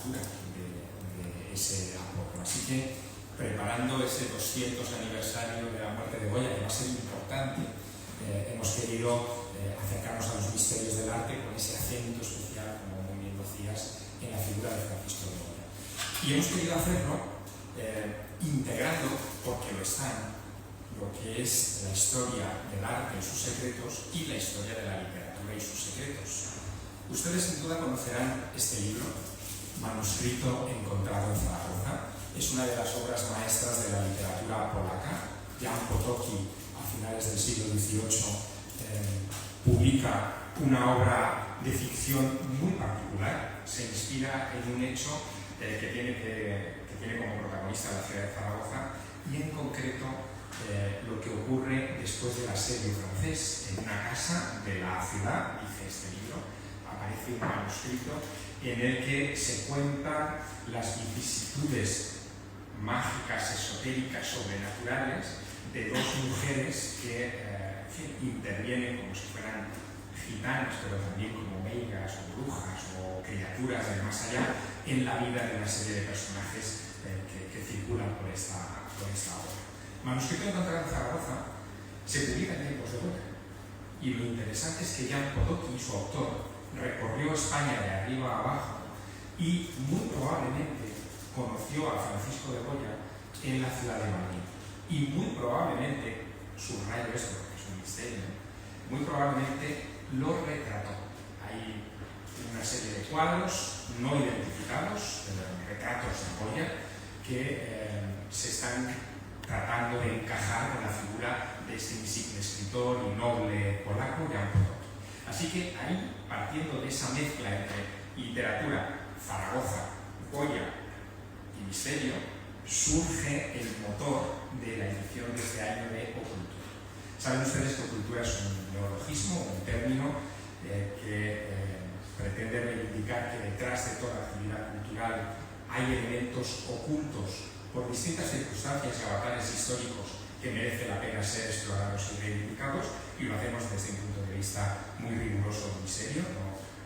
altura de ese apoyo. Así que, preparando ese 200 aniversario de la muerte de Goya, que va a ser importante, hemos querido acercarnos a los misterios del arte con ese acento especial, como muy bien decías, en la figura de Francisco de Goya. Y hemos querido hacerlo integrando, porque lo están, lo que es la historia del arte y sus secretos y la historia de la literatura y sus secretos. Ustedes sin duda conocerán este libro, manuscrito encontrado en Zaragoza. Es una de las obras maestras de la literatura polaca. Jan Potocki, a finales del siglo XVIII, publica una obra de ficción muy particular. Se inspira en un hecho que tiene como protagonista la ciudad de Zaragoza, y en concreto lo que ocurre después del asedio francés en una casa de la ciudad. Dice este libro, aparece un manuscrito en el que se cuentan las vicisitudes mágicas, esotéricas, sobrenaturales de dos mujeres que intervienen como si fueran gitanas, pero también como meigas o brujas o criaturas del más allá en la vida de una serie de personajes que circulan por esta obra. Manuscrito encontrado en Zaragoza se publica en tiempos de Goya, y lo interesante es que Jan Potocki, su autor, recorrió España de arriba a abajo y muy probablemente conoció a Francisco de Goya en la ciudad de Madrid. Y muy probablemente, subrayo esto porque es un misterio, muy probablemente lo retrató. Hay una serie de cuadros no identificados, retratos de Goya, que se están tratando de encajar con la figura de este insigne escritor y noble polaco, Jan Potocki. Así que ahí, partiendo de esa mezcla entre literatura, Zaragoza, Goya y misterio, surge el motor de la edición de este año de Ocultura. Saben ustedes que Ocultura es un neologismo, un término que pretende reivindicar que detrás de toda actividad cultural hay elementos ocultos por distintas circunstancias y avatares históricos que merece la pena ser explorados y reivindicados, y lo hacemos desde un punto de vista muy riguroso y serio.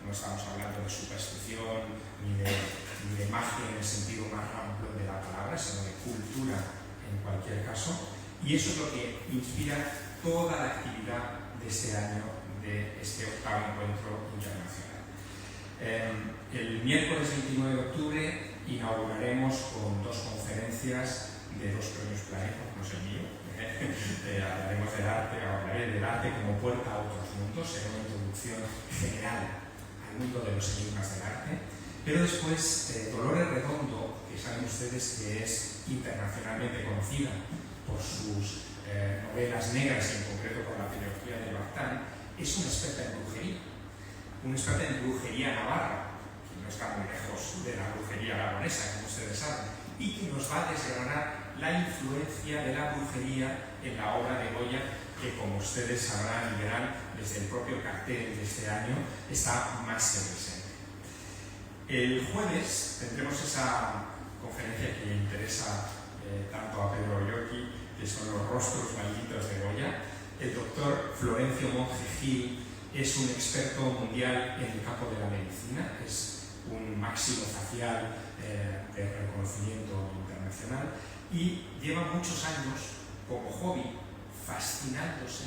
No estamos hablando de superstición ni de magia en el sentido más amplio de la palabra, sino de cultura en cualquier caso, y eso es lo que inspira toda la actividad de este año, de este 8º encuentro internacional. El miércoles 29 de octubre inauguraremos con 2 conferencias de 2 premios Planeta, no es el mío. Hablaré del arte como puerta a otros mundos, será una introducción general al mundo de los enigmas del arte. Pero después, Dolores Redondo, que saben ustedes que es internacionalmente conocida por sus novelas negras y en concreto por la trilogía de Baztán, es una experta en brujería navarra, que no está muy lejos de la brujería aragonesa, como ustedes saben, y que nos va a desgranar la influencia de la brujería en la obra de Goya, que, como ustedes sabrán y verán desde el propio cartel de este año, está más que presente. El jueves tendremos esa conferencia que interesa tanto a Pedro Ollocki, que son los rostros malditos de Goya. El doctor Florencio Monge Gil es un experto mundial en el campo de la medicina, es un máximo facial de reconocimiento internacional, y lleva muchos años como hobby fascinándose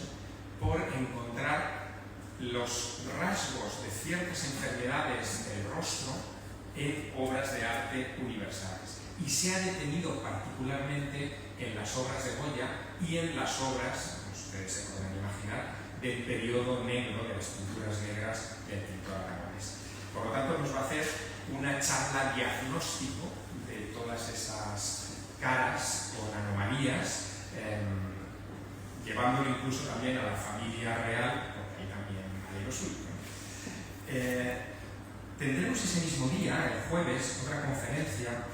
por encontrar los rasgos de ciertas enfermedades del rostro en obras de arte universales. Y se ha detenido particularmente en las obras de Goya y en las obras, como ustedes se pueden imaginar, del periodo negro, de las pinturas negras del pintor aragonés. Por lo tanto, nos va a hacer una charla diagnóstico de todas esas caras con anomalías, llevándolo incluso también a la familia real, porque ahí también hay lo suyo. Tendremos ese mismo día, el jueves, otra conferencia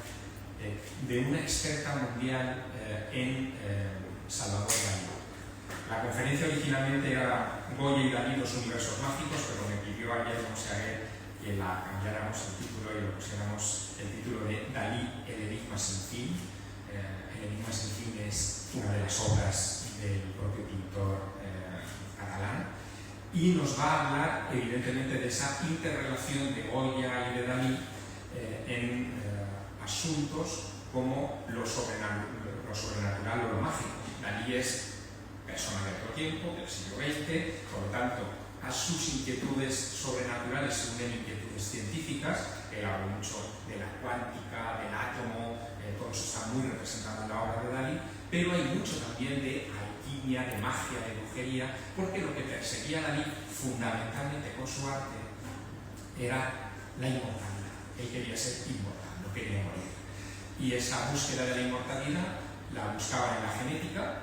de una experta mundial en Salvador Dalí. La conferencia originalmente era Goya y Dalí, los universos mágicos, pero me pidió ayer José Aguer que la cambiáramos el título y lo pusiéramos el título de Dalí, el enigma sin fin. El enigma sin fin es una de las obras del propio pintor catalán, y nos va a hablar evidentemente de esa interrelación de Goya y de Dalí en asuntos como lo sobrenatural o lo mágico. Dalí es persona de otro tiempo, del siglo XX, por lo tanto, a sus inquietudes sobrenaturales se unen inquietudes científicas. Él habla mucho de la cuántica, del átomo, todo eso está muy representado en la obra de Dalí, pero hay mucho también de alquimia, de magia, de brujería, porque lo que perseguía Dalí fundamentalmente con su arte era la inmortalidad. Él quería ser inmortal, no quería morir. Y esa búsqueda de la inmortalidad la buscaba en la genética,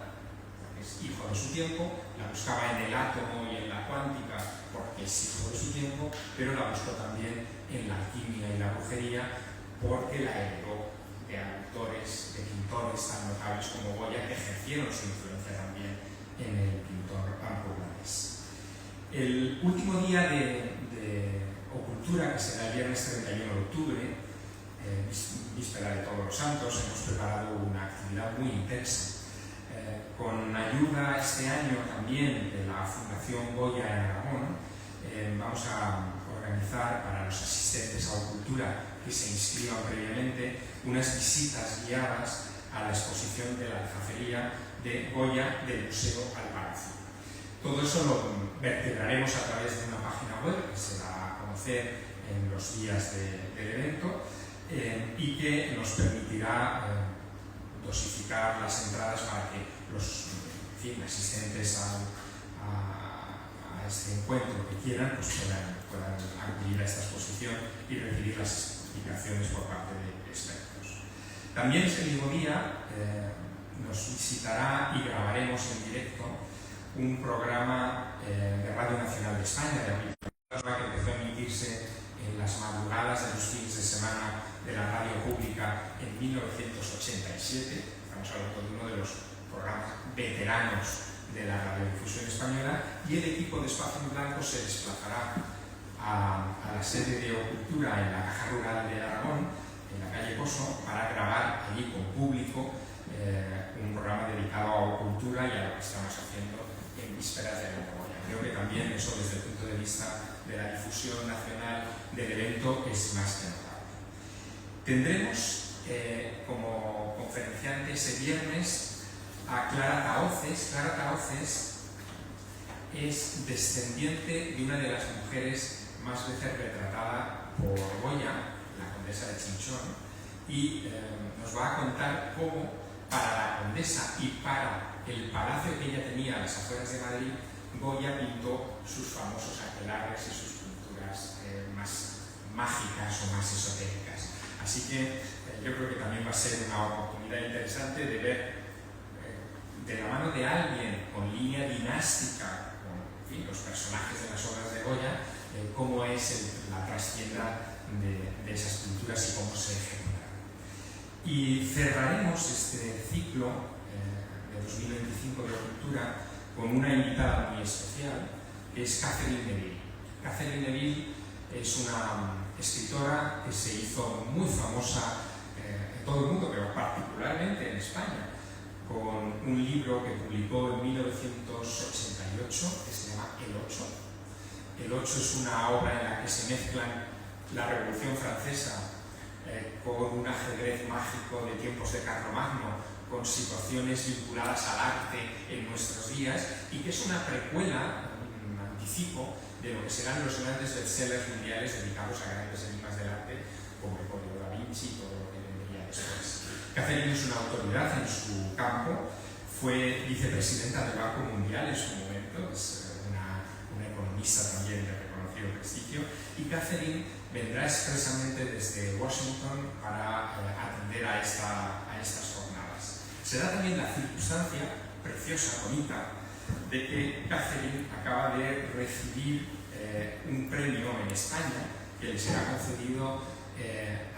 porque es hijo de su tiempo, la buscaba en el átomo y en la cuántica, porque es hijo de su tiempo, pero la buscó también en la alquimia y la brujería, porque la heredó de autores, de pintores tan notables como Goya, que ejercieron su influencia también en el pintor ampurranés. El último día de Ocultura, que será el viernes 31 de octubre, víspera de Todos los Santos, hemos preparado una actividad muy intensa. Con ayuda este año también de la Fundación Goya en Aragón, vamos a organizar para los asistentes a Ocultura que se inscriban previamente unas visitas guiadas a la exposición de la aljafería de Goya del Museo al Palacio. Todo eso lo vertebraremos a través de una página web que se da a conocer en los días del evento y que nos permitirá dosificar las entradas para que los asistentes a este encuentro que quieran pues puedan acudir a esta exposición y recibir las explicaciones por parte de expertos. También ese mismo día nos visitará y grabaremos en directo un programa de Radio Nacional de España, que empezó a emitirse en las madrugadas de los fines de semana de la radio pública en 1987. Estamos hablando de uno de los programas veteranos de la radiodifusión española, y el equipo de Espacio en Blanco se desplazará a la sede de Ocultura en la Caja Rural de Aragón, en la calle Coso, para grabar allí con público un programa dedicado a Ocultura y a lo que estamos haciendo en vísperas de la Goya. Creo que también eso, desde el punto de vista de la difusión nacional del evento, es más que notable. Tendremos como conferenciante ese viernes a Clara Tahoces. Clara Tahoces es descendiente de una de las mujeres más veces retratada por Goya, la condesa de Chinchón, y nos va a contar cómo para la condesa y para el palacio que ella tenía a las afueras de Madrid, Goya pintó sus famosos aquelarres y sus pinturas más mágicas o más esotéricas. Así que yo creo que también va a ser una oportunidad interesante de ver de la mano de alguien con línea dinástica, con los personajes de las obras de Goya, cómo es la trastienda de esas pinturas y cómo se ejecutan. Y cerraremos este ciclo de 2025 de Ocultura con una invitada muy especial, que es Catherine Neville. Catherine Neville es una escritora que se hizo muy famosa en todo el mundo, pero particularmente en España, con un libro que publicó en 1988 que se llama El Ocho. El Ocho es una obra en la que se mezclan la Revolución Francesa con un ajedrez mágico de tiempos de Carlomagno, con situaciones vinculadas al arte en nuestros días, y que es una precuela, un anticipo de lo que serán los grandes bestsellers mundiales dedicados a grandes enigmas del arte, como el Código da Vinci y todo lo que vendría después. Catherine es una autoridad en su campo, fue vicepresidenta del Banco Mundial en su momento, es una economista también de reconocido prestigio, y Catherine vendrá expresamente desde Washington para atender a estas jornadas. Será también la circunstancia preciosa, bonita, de que Catherine acaba de recibir un premio en España que le será concedido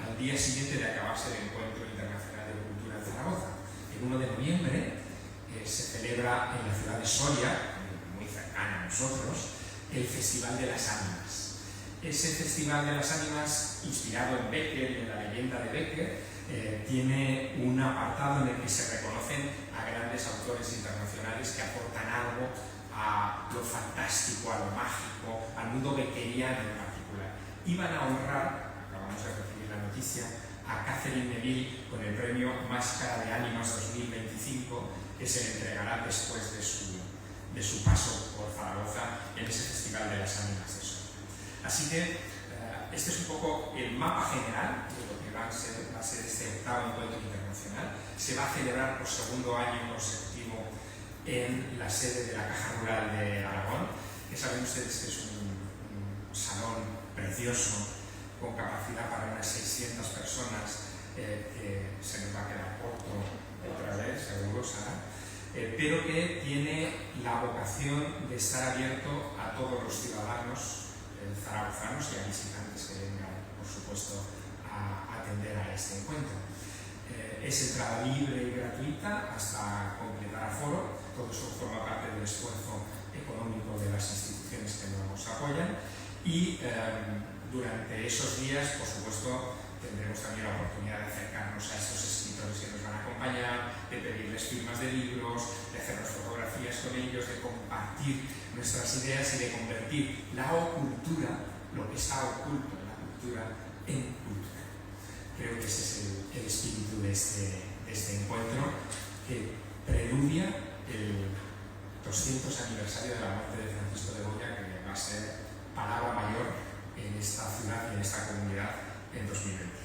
al día siguiente de acabarse el Encuentro Internacional de Cultura en Zaragoza. El 1 de noviembre se celebra en la ciudad de Soria, muy cercana a nosotros, el Festival de las Ánimas. Ese Festival de las Ánimas, inspirado en Becker y en la leyenda de Becker, tiene un apartado en el que se reconocen a grandes autores internacionales que aportan algo a lo fantástico, a lo mágico, al mundo beckeriano en particular. Iban a honrar, acabamos de recibir la noticia, a Catherine Neville con el premio Máscara de Ánimas 2025, que se le entregará después de su paso por Zaragoza en ese Festival de las Ánimas de Sol. Así que este es un poco el mapa general de lo que va a ser este 8º encuentro internacional. Se va a celebrar por segundo año consecutivo en la sede de la Caja Rural de Aragón, que saben ustedes que es un salón precioso con capacidad para unas 600 personas, que se nos va a quedar corto otra vez, seguro, Sara, pero que tiene la vocación de estar abierto a todos los ciudadanos zaragozanos y a visitantes que vengan, por supuesto, a atender a este encuentro. Es entrada libre y gratuita hasta completar aforo. Todo eso forma parte del esfuerzo económico de las instituciones que nos apoyan y durante esos días, por supuesto, tendremos también la oportunidad de acercarnos a estos escritores que nos van a acompañar, de pedirles firmas de libros, de hacernos fotografías con ellos, de compartir nuestras ideas y de convertir la ocultura, lo que está oculto en la cultura, en cultura. Creo que ese es el espíritu de este encuentro, que preludia el 200 aniversario de la muerte de Francisco de Goya, que va a ser palabra mayor en esta ciudad y en esta comunidad en 2020.